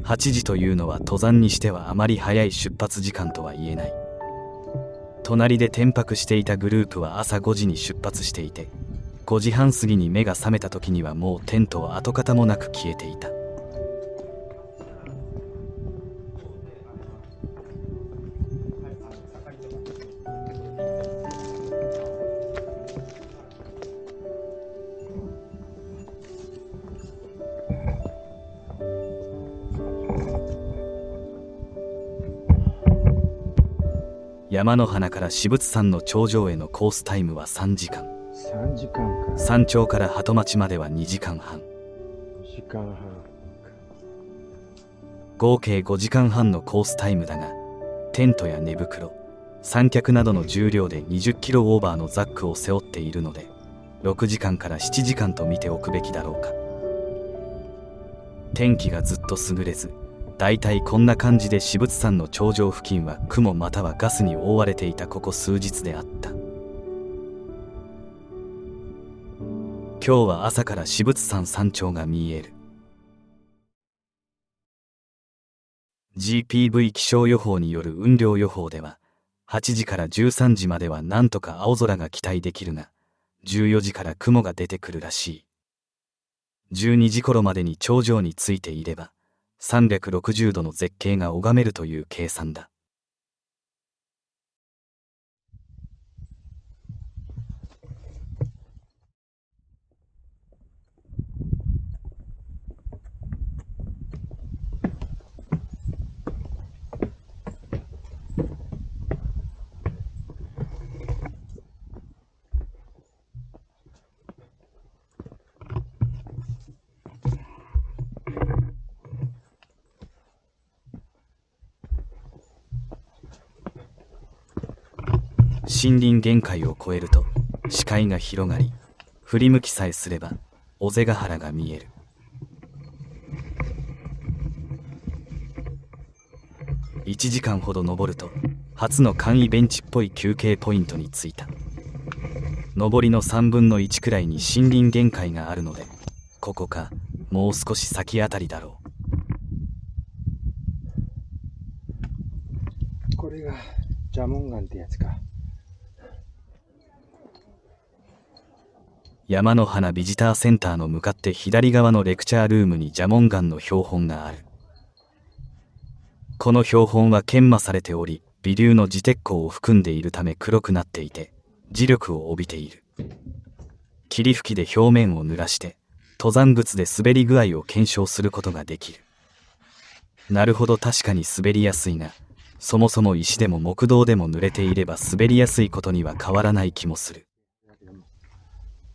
8時というのは登山にしてはあまり早い出発時間とは言えない。隣で転泊していたグループは朝5時に出発していて、5時半過ぎに目が覚めた時にはもうテントは跡形もなく消えていた。山の鼻から至仏山の頂上へのコースタイムは3時間。3時間か。山頂から鳩町までは2時間半。2時間半。合計5時間半のコースタイムだが、テントや寝袋、三脚などの重量で20キロオーバーのザックを背負っているので、6時間から7時間と見ておくべきだろうか。天気がずっと優れず、だいたいこんな感じで至仏山の頂上付近は雲またはガスに覆われていたここ数日であった。今日は朝から至仏山山頂が見える。GPV 気象予報による雲量予報では、8時から13時まではなんとか青空が期待できるが、14時から雲が出てくるらしい。12時頃までに頂上に着いていれば、360度の絶景が拝めるという計算だ。森林限界を越えると視界が広がり、振り向きさえすれば尾瀬ヶ原が見える。1時間ほど登ると初の簡易ベンチっぽい休憩ポイントに着いた。登りの3分の1くらいに森林限界があるので、ここかもう少し先あたりだろう。これが蛇紋岩ってやつか。山の花ビジターセンターの向かって左側のレクチャールームに蛇紋岩の標本がある。この標本は研磨されており、微粒の磁鉄鉱を含んでいるため黒くなっていて、磁力を帯びている。霧吹きで表面を濡らして登山靴で滑り具合を検証することができる。なるほど、確かに滑りやすいが、そもそも石でも木道でも濡れていれば滑りやすいことには変わらない気もする。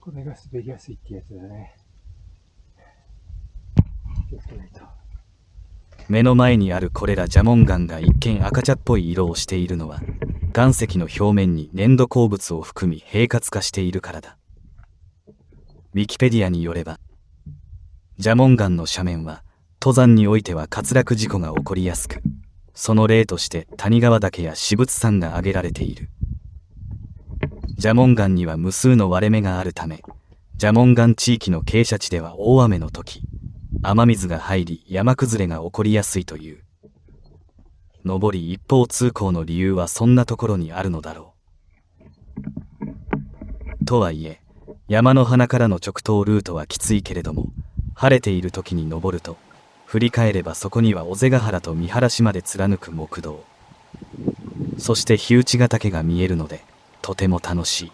これが滑りやすいってやつだね。気をつけないと。目の前にあるこれら蛇紋岩が一見赤茶っぽい色をしているのは、岩石の表面に粘土鉱物を含み平滑化しているからだ。ウィキペディアによれば、蛇紋岩の斜面は登山においては滑落事故が起こりやすく、その例として谷川岳や至仏山が挙げられている。蛇紋岩には無数の割れ目があるため、蛇紋岩地域の傾斜地では大雨の時、雨水が入り山崩れが起こりやすいという。上り一方通行の理由はそんなところにあるのだろう。とはいえ、山の鼻からの直登ルートはきついけれども、晴れている時に登ると、振り返ればそこには尾瀬ヶ原と見晴らしまで貫く木道、そして火打ヶ岳が見えるので、とても楽しい。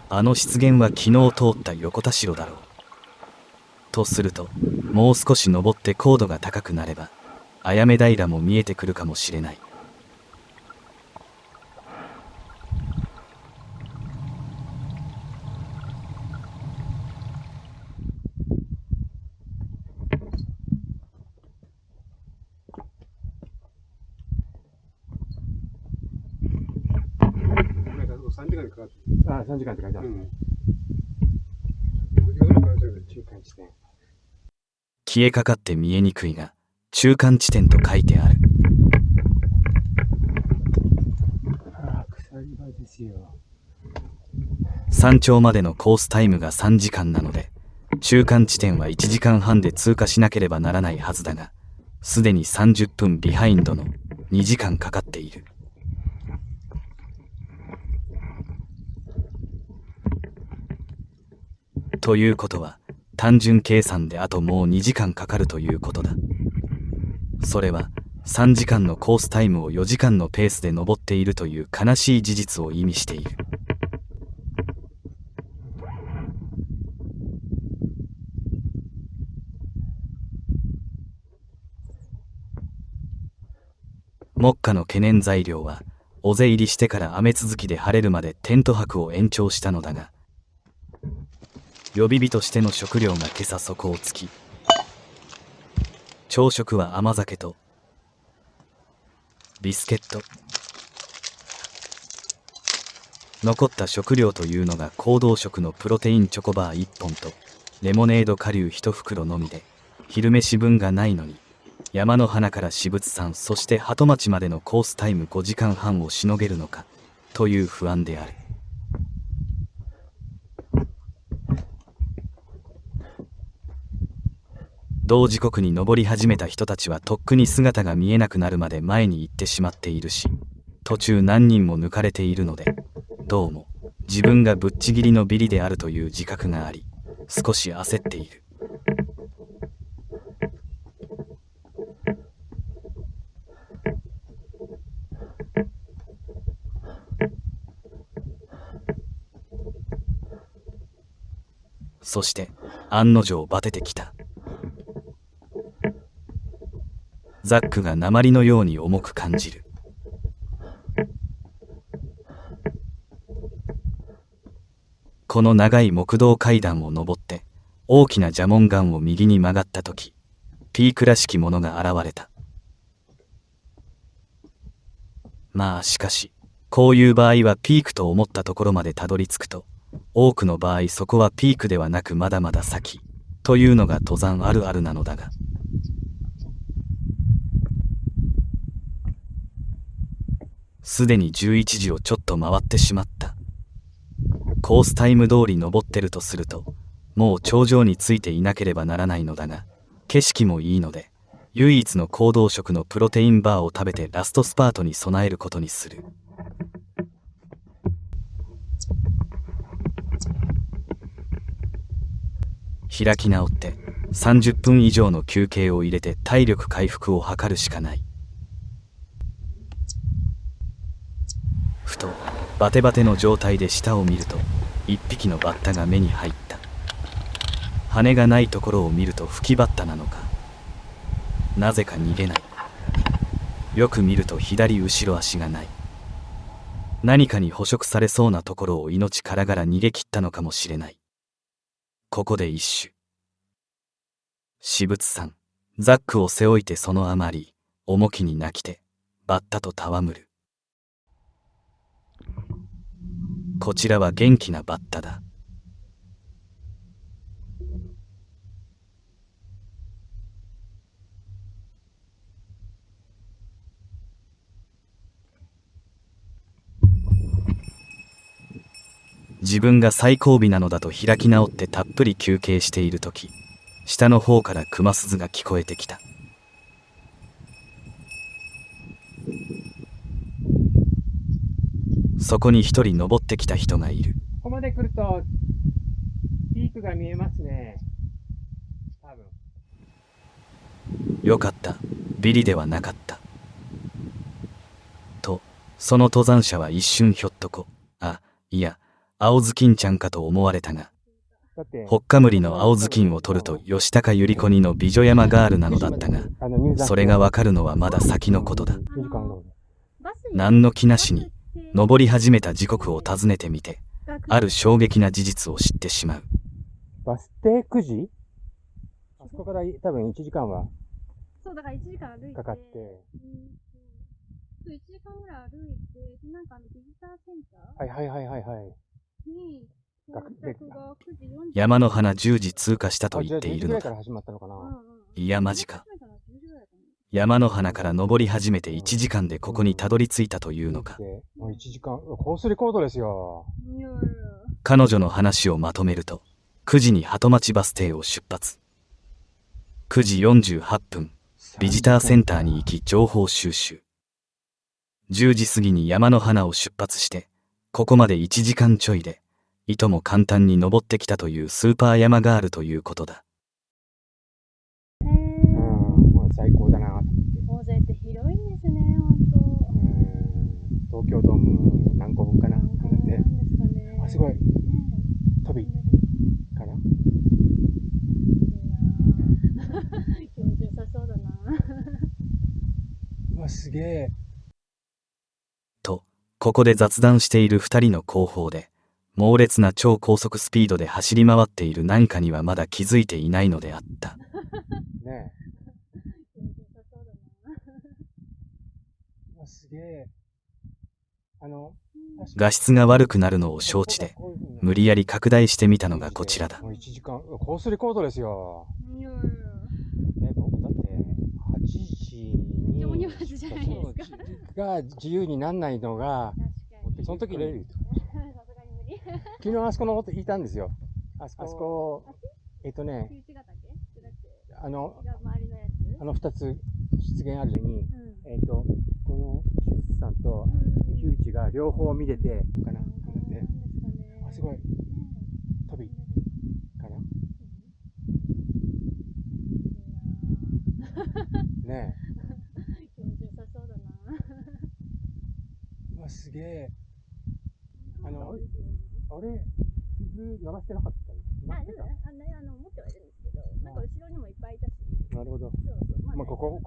あの湿原は昨日通った横田代だろう。とすると、もう少し登って高度が高くなれば、あやめ平も見えてくるかもしれない。3時間かかって。ああ、3時間って書いてある。5時間ぐらいかかってる。中間地点。消えかかって見えにくいが、中間地点と書いてある。ああ、鎖場ですよ。山頂までのコースタイムが3時間なので、中間地点は1時間半で通過しなければならないはずだが、すでに30分ビハインドの2時間かかっている。ということは、単純計算であともう2時間かかるということだ。それは3時間のコースタイムを4時間のペースで登っているという悲しい事実を意味している。目下の懸念材料は、尾瀬入りしてから雨続きで晴れるまでテント泊を延長したのだが、予備日としての食料が今朝底をつき、朝食は甘酒とビスケット、残った食料というのが行動食のプロテインチョコバー1本とレモネード顆粒1袋のみで、昼飯分がないのに山の花から私物山、そして鳩町までのコースタイム5時間半をしのげるのかという不安である。同時刻に登り始めた人たちはとっくに姿が見えなくなるまで前に行ってしまっているし、途中何人も抜かれているので、どうも自分がぶっちぎりのビリであるという自覚があり、少し焦っている。そして案の定バテてきた。ザックが鉛のように重く感じる。この長い木道階段を登って大きな蛇紋岩を右に曲がった時、ピークらしきものが現れた。まあしかし、こういう場合はピークと思ったところまでたどり着くと、多くの場合そこはピークではなくまだまだ先というのが登山あるあるなのだが、すでに11時をちょっと回ってしまった。コースタイム通り登ってるとすると、もう頂上についていなければならないのだが、景色もいいので、唯一の行動食のプロテインバーを食べてラストスパートに備えることにする。開き直って30分以上の休憩を入れて体力回復を図るしかない。ふとバテバテの状態で下を見ると、一匹のバッタが目に入った。羽がないところを見ると吹きバッタなのか、なぜか逃げない。よく見ると左後ろ足がない。何かに捕食されそうなところを命からがら逃げ切ったのかもしれない。ここで一種。私物山、ザックを背負いてそのあまり、重きに泣きて、バッタと戯る。こちらは元気なバッタだ。自分が最後尾なのだと開き直ってたっぷり休憩しているとき、下の方から熊鈴が聞こえてきた。そこに一人登ってきた人がいる。ここまで来ると、ピークが見えますね。多分。よかった。ビリではなかった。と、その登山者は一瞬ひょっとこ、いや、青ずきんちゃんかと思われたが、ほっかむりの青ずきんを取ると吉高由里子にの美女山ガールなのだったが、それがわかるのはまだ先のことだ。何の気なしに、登り始めた時刻を尋ねてみて、ある衝撃な事実を知ってしまう。バス停9時？あそこから多分1時間はそう、だから1時間歩いて。かかって。そう、1時間ぐらい歩いて、なんかビジターセンターはいはいはいはいはい。に、到着が9時40分。山の花10時通過したと言っているのだ。10時ぐらいから始まったのかな。いやマジか。山の花から登り始めて1時間でここにたどり着いたというのか。もう1時間、コースレコードですよ。いやいや。彼女の話をまとめると、9時に鳩町バス停を出発。9時48分、ビジターセンターに行き情報収集。10時過ぎに山の花を出発して、ここまで1時間ちょいで、いとも簡単に登ってきたというスーパー山ガールということだ。もう最高だなと思って。大勢って広いんですね、ほんと。東京ドーム何個分かななんて。なんですかね。あ、すごい。ね飛びかな。気持ちよさそうだな。うわ、すげえ。と、ここで雑談している2人の後方で、猛烈な超高速スピードで走り回っている何かにはまだ気づいていないのであった。ね気持ちよさそうだな。え。うわ、すげえ。画質が悪くなるのを承知で、無理やり拡大してみたのがこちらだ。もう1時間、コースレコードですよ。いやいや。僕だって8時にお荷物じゃないですか。が自由になんないのが、確かに。その時にさすがに無理。昨日あそこのいたんですよ。あそこ、九一ヶ岳？じゃなくて周りのやつ？ 2つ出現あるのに、うん。このシブスさんとヒューチが両方見れてかななんで、あ、すごい飛びかなねえ。気持ちよさそうだな。うわ、すげえ。あれ鈴鳴らしてなかったの？鳴ってた？持ってはいるんですけど、なんか後ろにもいっぱいいたし。なるほど。そうそう。まあここ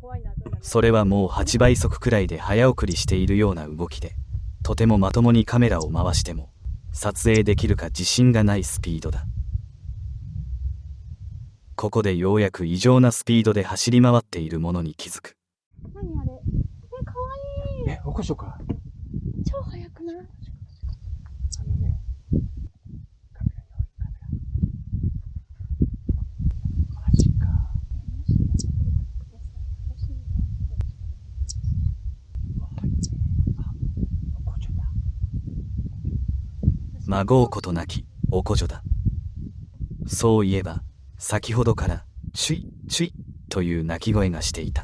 怖いなと思って。それはもう8倍速くらいで早送りしているような動きで、とてもまともにカメラを回しても撮影できるか自信がないスピードだ。ここでようやく異常なスピードで走り回っているものに気づく。何あれ？かわいい。起こしようか。超速くない？ね、カメラにマジか。まごうことなきおこじょだ。そういえば先ほどからチュイチュイという鳴き声がしていた。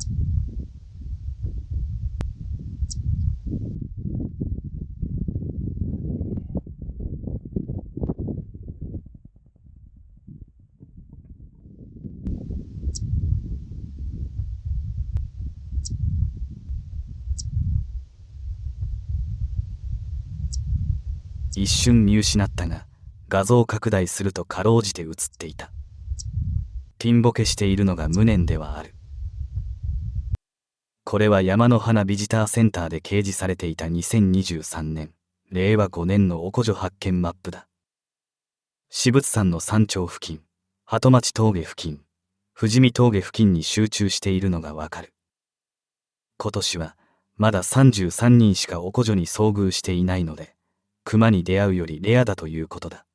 一瞬見失ったが、画像拡大するとかろうじて映っていた。ピンボケしているのが無念ではある。これは山の花ビジターセンターで掲示されていた2023年、令和5年のおこじょ発見マップだ。至仏山の山頂付近、鳩町峠付近、富士見峠付近に集中しているのがわかる。今年はまだ33人しかおこじょに遭遇していないので、熊に出会うよりレアだということだ。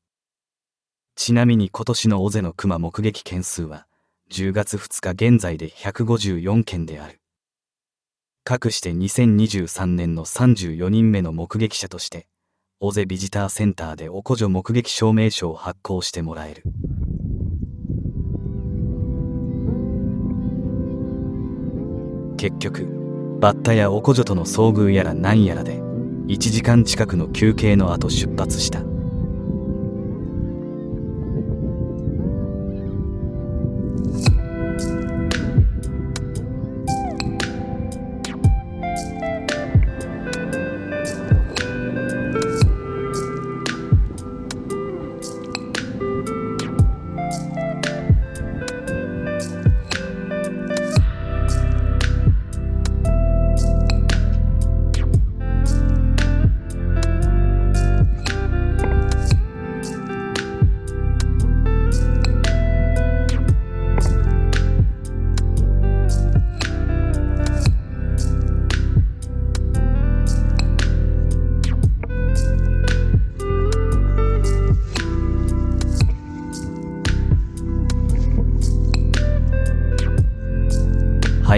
ちなみに今年の尾瀬の熊目撃件数は10月2日現在で154件である。かくして2023年の34人目の目撃者として尾瀬ビジターセンターでおこじょ目撃証明書を発行してもらえる。結局バッタやおこじょとの遭遇やらなんやらで1時間近くの休憩の後出発した。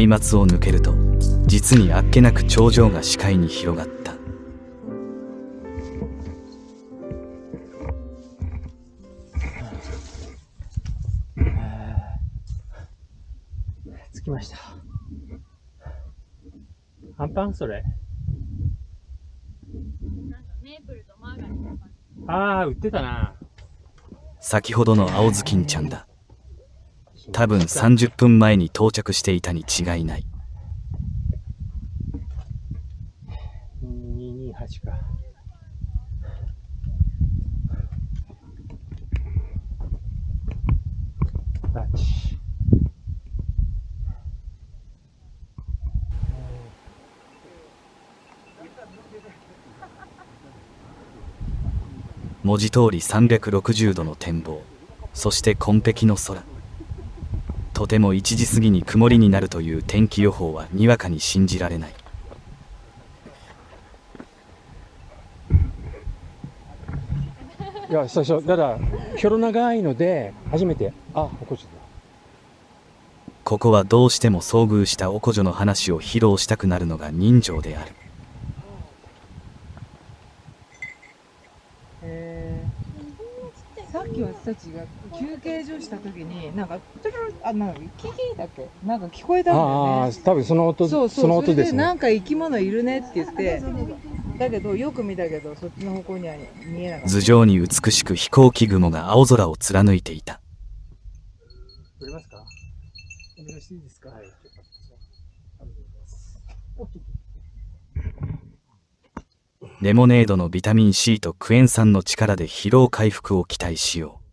松明を抜けると実にあっけなく頂上が視界に広がった。着きました。アンパンそれ。なんかメープルとマーガリンとか。ああ、売ってたな。先ほどの青ずきんちゃんだ。多分30分前に到着していたに違いない。228か。ラッチ。文字通り360度の展望、そして紺碧の空。とても1時過ぎに曇りになるという天気予報はにわかに信じられない。いや、最初、ただ、広長いので、初めて、あ、起こっちゃった。ここはどうしても遭遇したおこ女の話を披露したくなるのが人情である。さっき私たちが休憩所した時になんかなんかキキだっけなんか聞こえたんだよああ、ね。多分その音、そうその音それですね。なんか生き物いるねって言ってだけどよく見たけどそっちの方向には見えなかった。頭上に美しく飛行機雲が青空を貫いていた。撮れますか？お願いしていいですか？はい。レモネードのビタミン C とクエン酸の力で疲労回復を期待しよう。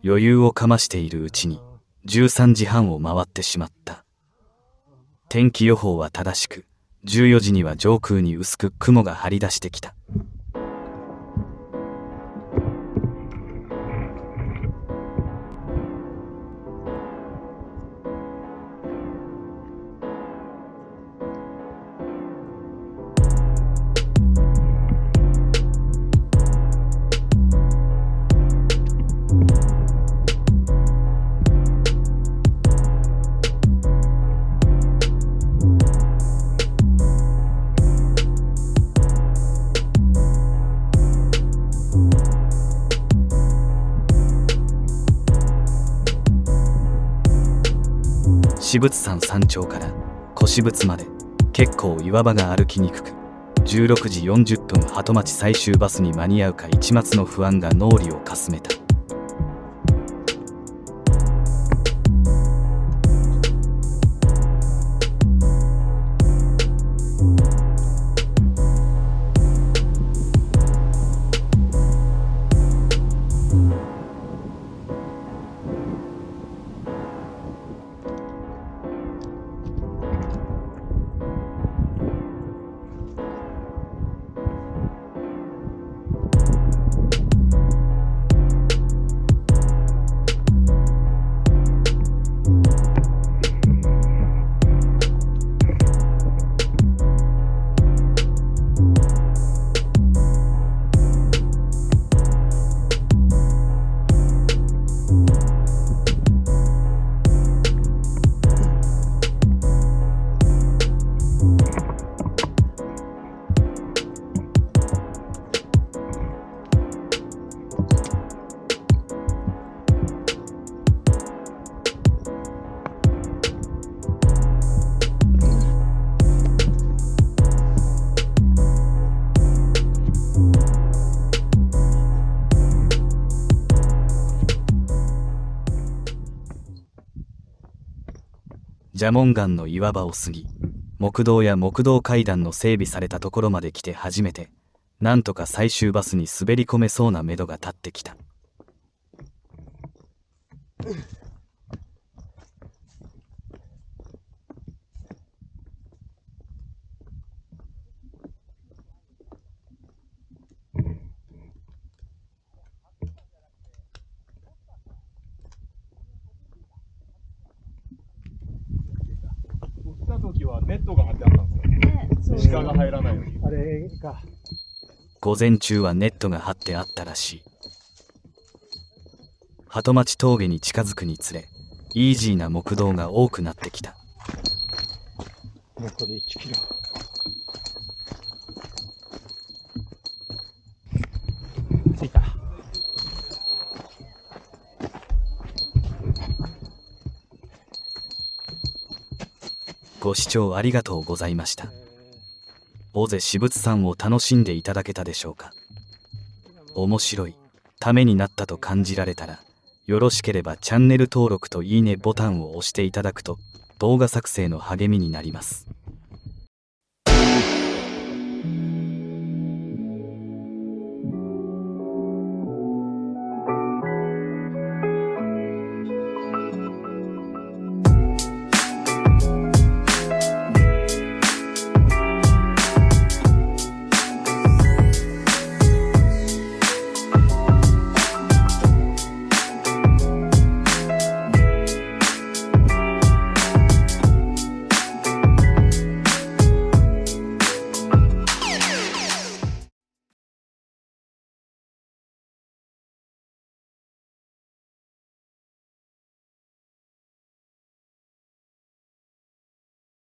余裕をかましているうちに13時半を回ってしまった。天気予報は正しく、14時には上空に薄く雲が張り出してきた。至仏山山頂から古至仏まで結構岩場が歩きにくく、16時40分鳩町最終バスに間に合うか一抹の不安が脳裏をかすめた。蛇紋岩の岩場を過ぎ、木道や木道階段の整備されたところまで来て初めて、なんとか最終バスに滑り込めそうな目処が立ってきた。来た時はネットが張ってあったんですよ。鹿が入らないように。あれか。午前中はネットが張ってあったらしい。鳩町峠に近づくにつれ、イージーな木道が多くなってきた。残り1キロ。着いた。ご視聴ありがとうございました。尾瀬至仏さんを楽しんでいただけたでしょうか。面白い、ためになったと感じられたら、よろしければチャンネル登録といいねボタンを押していただくと、動画作成の励みになります。